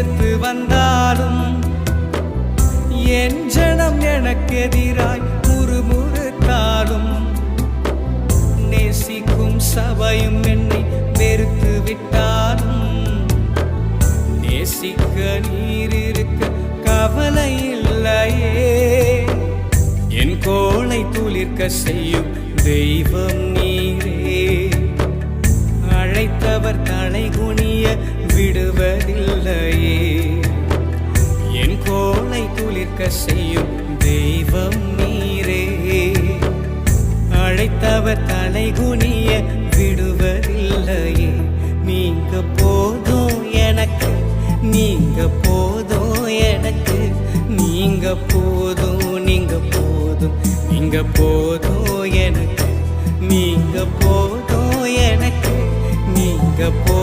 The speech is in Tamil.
எதிர்த்து வந்தாலும் என் ஜனம் எனக்கு எதிராய் முறுமுறுத்தாலும் நேசிக்கும் சபையும் என்னை வெறுத்து விட்டாலும் நேசிக்க நீர் இருக்க கவலை இல்லையே. என் கோளை துளிர்க்க செய்யும் தெய்வம் நீரே. அழைத்தவர் தலை குனிய விடுவதில்லையே. என் கோளை துளிர்க்க செய்யும் தெய்வம் நீரே. அழைத்தவர் தலை குனிய விடுவதில்லையே. நீங்க போதும் எனக்கு, நீங்க போதும் எனக்கு, நீங்க போதும், நீங்க போதும், நீங்க போதும் எனக்கு, நீங்க போதும் எனக்கு, நீங்க போ